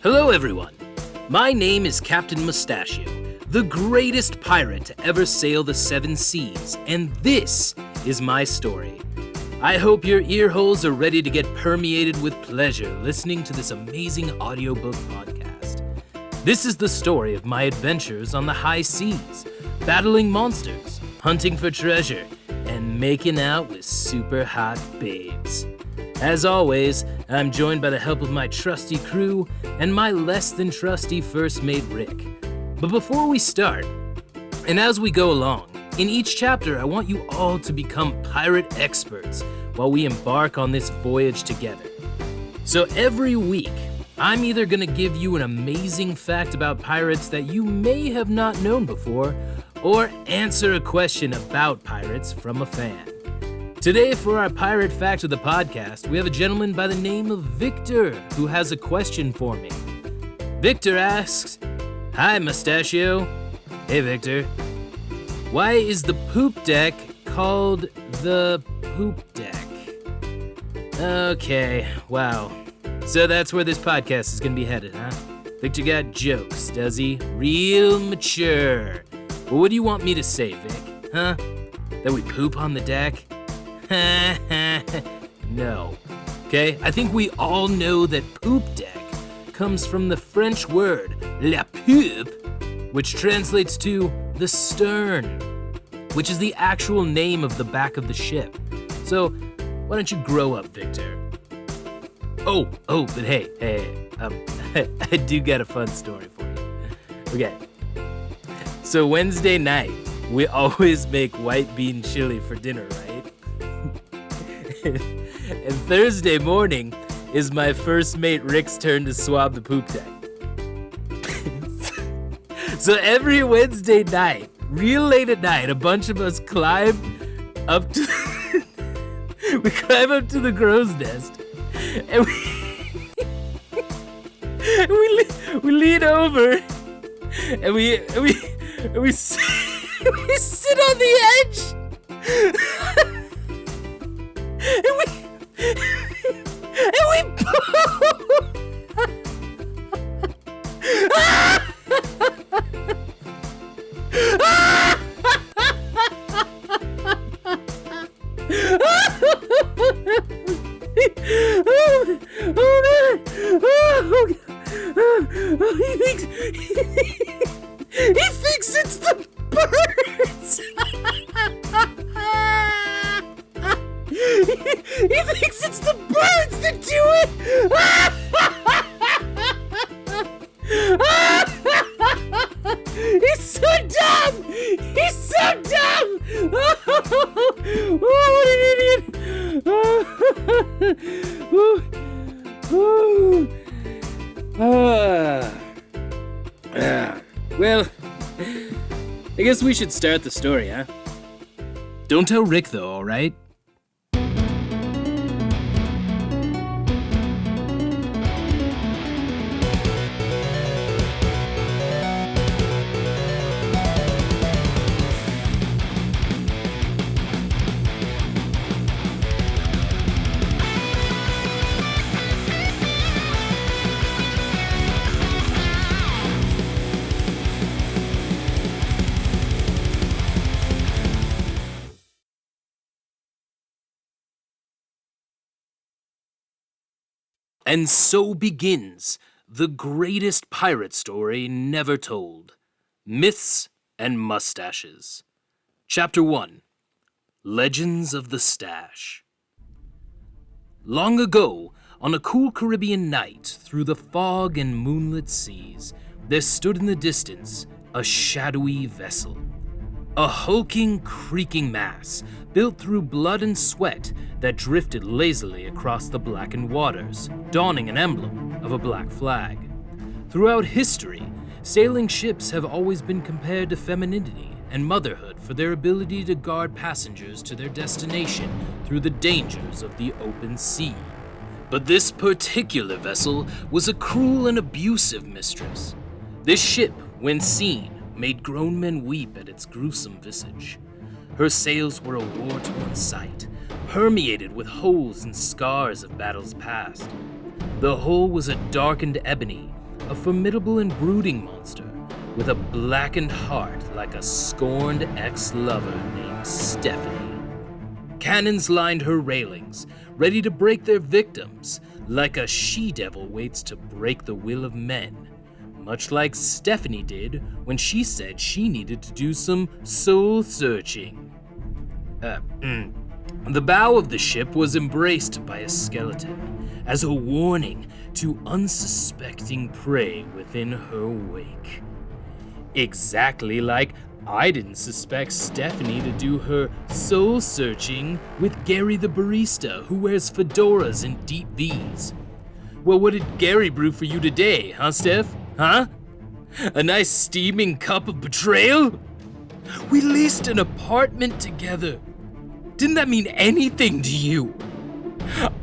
Hello everyone, my name is Captain Mustachio, the greatest pirate to ever sail the seven seas, and this is my story. I hope your ear holes are ready to get permeated with pleasure listening to this amazing audiobook podcast. This is the story of my adventures on the high seas, battling monsters, hunting for treasure, and making out with super hot babes. As always, I'm joined by the help of my trusty crew and my less than trusty first mate Rick. But before we start, and as we go along, in each chapter I want you all to become pirate experts while we embark on this voyage together. So every week, I'm either going to give you an amazing fact about pirates that you may have not known before, or answer a question about pirates from a fan. Today, for our pirate fact of the podcast, we have a gentleman by the name of Victor who has a question for me. Victor asks, "Hi, Mustachio." Hey, Victor. Why is the poop deck called the poop deck? Okay, wow. So that's where this podcast is gonna be headed, huh? Victor got jokes, does he? Real mature. Well, what do you want me to say, Vic? Huh? That we poop on the deck? No. Okay, I think we all know that poop deck comes from the French word la poupe, which translates to the stern, which is the actual name of the back of the ship. So, why don't you grow up, Victor? Oh, but hey, I do got a fun story for you. Okay. So Wednesday night, we always make white bean chili for dinner, right? And Thursday morning is my first mate Rick's turn to swab the poop deck. So every Wednesday night, real late at night, a bunch of us climb up to we climb up to the crow's nest, and we lean over, and we sit on the edge. And we poop. He thinks it's the birds. He thinks it's the birds that do it! He's so dumb! He's so dumb! Oh, what an idiot! Well, I guess we should start the story, huh? Don't tell Rick, though, all right? And so begins the greatest pirate story never told, Myths and Mustaches. Chapter 1, Legends of the Stache. Long ago, on a cool Caribbean night, through the fog and moonlit seas, there stood in the distance a shadowy vessel. A hulking, creaking mass, built through blood and sweat, that drifted lazily across the blackened waters, donning an emblem of a black flag. Throughout history, sailing ships have always been compared to femininity and motherhood for their ability to guard passengers to their destination through the dangers of the open sea. But this particular vessel was a cruel and abusive mistress. This ship, when seen, made grown men weep at its gruesome visage. Her sails were a war-torn sight, permeated with holes and scars of battles past. The hull was a darkened ebony, a formidable and brooding monster with a blackened heart like a scorned ex-lover named Stephanie. Cannons lined her railings, ready to break their victims, like a she-devil waits to break the will of men, much like Stephanie did when she said she needed to do some soul-searching. The bow of the ship was embraced by a skeleton as a warning to unsuspecting prey within her wake. Exactly like I didn't suspect Stephanie to do her soul-searching with Gary the barista who wears fedoras and deep V's. Well, what did Gary brew for you today, huh, Steph? Huh? A nice steaming cup of betrayal? We leased an apartment together. Didn't that mean anything to you?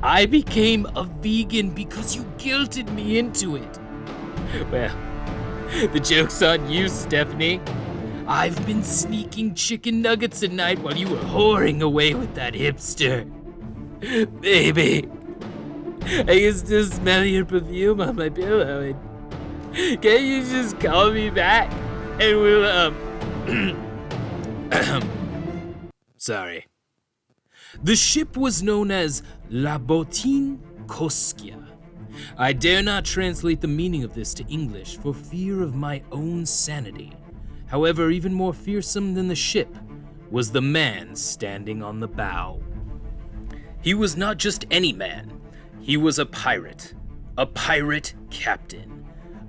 I became a vegan because you guilted me into it. Well, the joke's on you, Stephanie. I've been sneaking chicken nuggets at night while you were whoring away with that hipster. Baby, I can still smell your perfume on my pillow. And can't you just call me back and we'll, Sorry. The ship was known as La Bottine Koskia. I dare not translate the meaning of this to English for fear of my own sanity. However, even more fearsome than the ship was the man standing on the bow. He was not just any man. He was a pirate captain,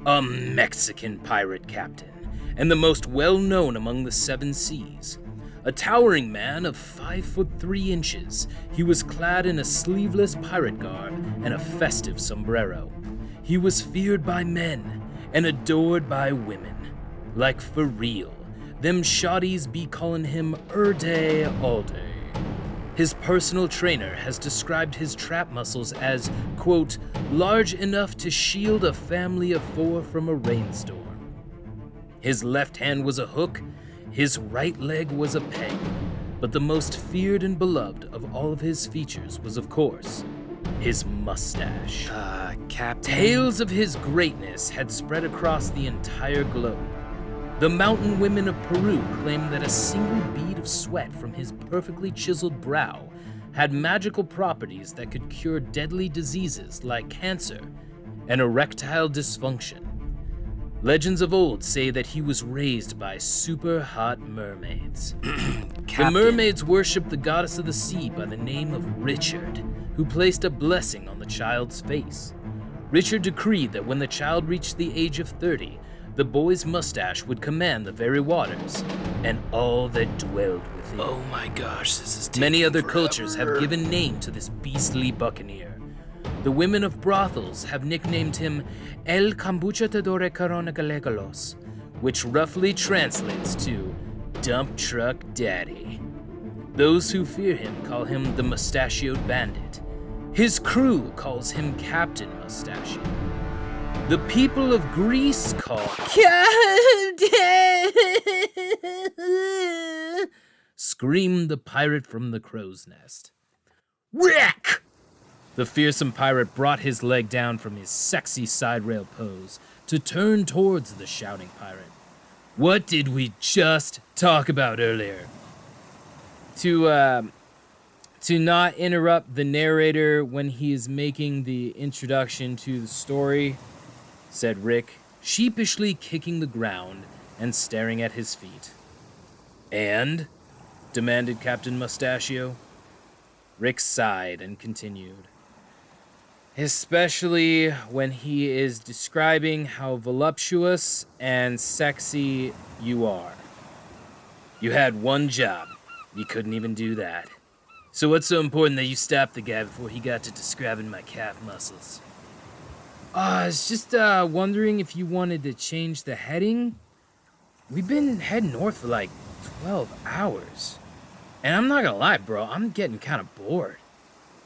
a Mexican pirate captain, and the most well-known among the seven seas. A towering man of 5'3", he was clad in a sleeveless pirate garb and a festive sombrero. He was feared by men and adored by women. Like for real, them shotties be calling him day all day. His personal trainer has described his trap muscles as, quote, large enough to shield a family of 4 from a rainstorm. His left hand was a hook, his right leg was a peg, but the most feared and beloved of all of his features was, of course, his mustache. Captain. Tales of his greatness had spread across the entire globe. The mountain women of Peru claimed that a single bead of sweat from his perfectly chiseled brow had magical properties that could cure deadly diseases like cancer and erectile dysfunction. Legends of old say that he was raised by super hot mermaids. The mermaids worshipped the goddess of the sea by the name of Richard, who placed a blessing on the child's face. Richard decreed that when the child reached the age of 30, the boy's mustache would command the very waters and all that dwelled within. Oh my gosh, this is taking Many other forever. cultures have given name to this beastly buccaneer. The women of brothels have nicknamed him El Cambuchatadore Caronagalegalos, which roughly translates to Dump Truck Daddy. Those who fear him call him the Mustachioed Bandit. His crew calls him Captain Mustachio. The people of Greece call Captain! Screamed the pirate from the crow's nest. Whack! The fearsome pirate brought his leg down from his sexy side rail pose to turn towards the shouting pirate. What did we just talk about earlier? To not interrupt the narrator when he is making the introduction to the story, said Rick, sheepishly kicking the ground and staring at his feet. And? Demanded Captain Mustachio. Rick sighed and continued. Especially when he is describing how voluptuous and sexy you are. You had one job. You couldn't even do that. So what's so important that you stopped the guy before he got to describing my calf muscles? I was just wondering if you wanted to change the heading. We've been heading north for like 12 hours. And I'm not gonna lie, bro, I'm getting kind of bored.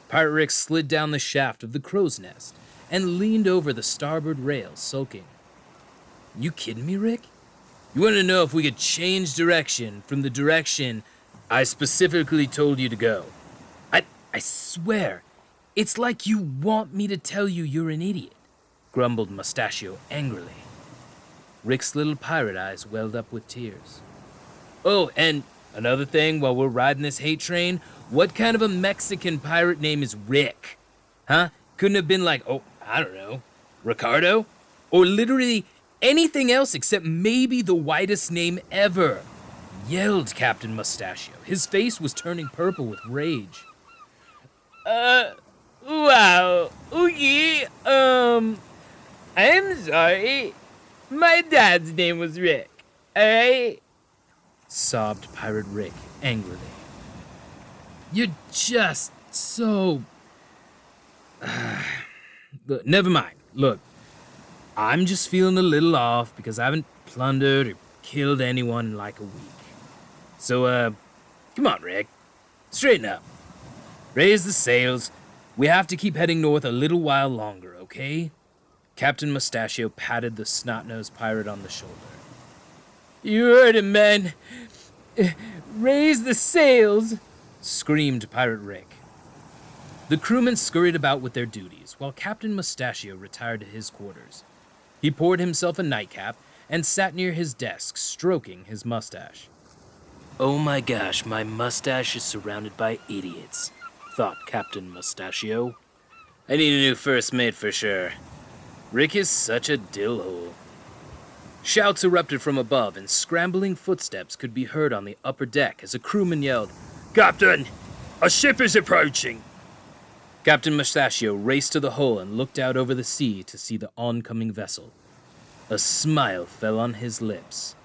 Pirate Rick slid down the shaft of the crow's nest and leaned over the starboard rail, sulking. You kidding me, Rick? You want to know if we could change direction from the direction I specifically told you to go? I swear, it's like you want me to tell you you're an idiot. grumbled Mustachio angrily. Rick's little pirate eyes welled up with tears. Oh, and another thing while we're riding this hate train, what kind of a Mexican pirate name is Rick? Huh? Couldn't have been like, oh, I don't know, Ricardo? Or literally anything else except maybe the whitest name ever, yelled Captain Mustachio. His face was turning purple with rage. Wow, okay, I'm sorry. My dad's name was Rick, alright? Sobbed Pirate Rick angrily. You're just so... Look, never mind. Look, I'm just feeling a little off because I haven't plundered or killed anyone in like a week. So, come on, Rick. Straighten up. Raise the sails. We have to keep heading north a little while longer, okay? Captain Mustachio patted the snot-nosed pirate on the shoulder. You heard him, men. Raise the sails, screamed Pirate Rick. The crewmen scurried about with their duties, while Captain Mustachio retired to his quarters. He poured himself a nightcap and sat near his desk, stroking his mustache. Oh my gosh, my mustache is surrounded by idiots, thought Captain Mustachio. I need a new first mate for sure. Rick is such a dillhole. Shouts erupted from above, and scrambling footsteps could be heard on the upper deck as a crewman yelled, Captain, a ship is approaching! Captain Mustachio raced to the hull and looked out over the sea to see the oncoming vessel. A smile fell on his lips,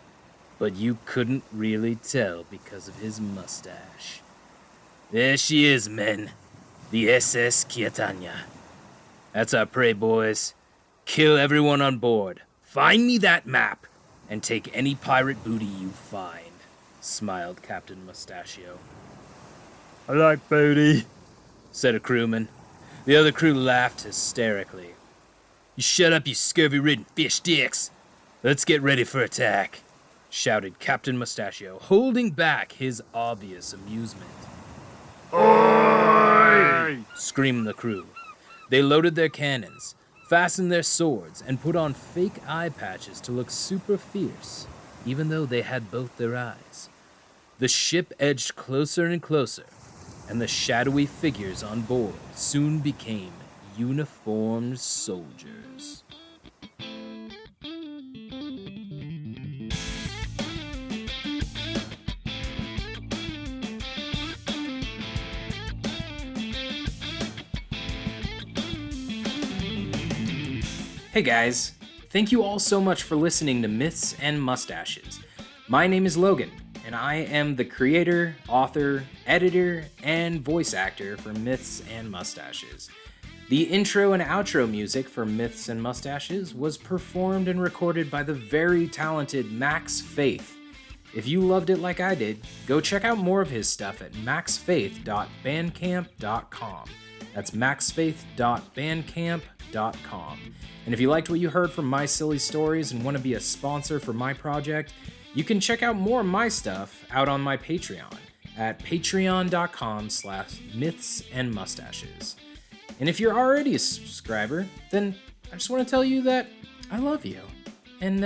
but you couldn't really tell because of his mustache. There she is, men. The SS Quietania. That's our prey, boys. Kill everyone on board. Find me that map, and take any pirate booty you find, smiled Captain Mustachio. I like booty, said a crewman. The other crew laughed hysterically. You shut up, you scurvy-ridden fish dicks. Let's get ready for attack, shouted Captain Mustachio, holding back his obvious amusement. Oi! Screamed the crew. They loaded their cannons, fastened their swords, and put on fake eye patches to look super fierce, even though they had both their eyes. The ship edged closer and closer, and the shadowy figures on board soon became uniformed soldiers. Hey guys, thank you all so much for listening to Myths and Mustaches. My name is Logan, and I am the creator, author, editor, and voice actor for Myths and Mustaches. The intro and outro music for Myths and Mustaches was performed and recorded by the very talented Max Faith. If you loved it like I did, go check out more of his stuff at maxfaith.bandcamp.com. That's maxfaith.bandcamp.com. And if you liked what you heard from my silly stories and want to be a sponsor for my project, you can check out more of my stuff out on my Patreon at patreon.com/mythsandmustaches. And if you're already a subscriber, then I just want to tell you that I love you. And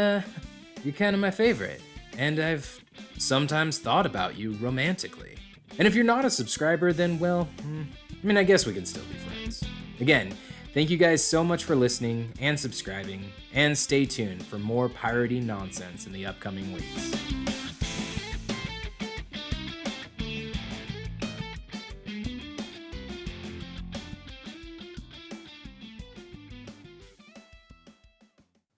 you're kind of my favorite. And I've sometimes thought about you romantically. And if you're not a subscriber, then, well, I guess we can still be friends. Again, thank you guys so much for listening and subscribing, and stay tuned for more piratey nonsense in the upcoming weeks.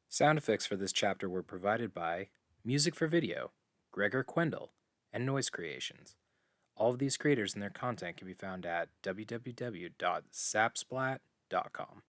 Sound effects for this chapter were provided by Music for Video, Gregor Quendel, and Noise Creations. All of these creators and their content can be found at www.sapsplat.com.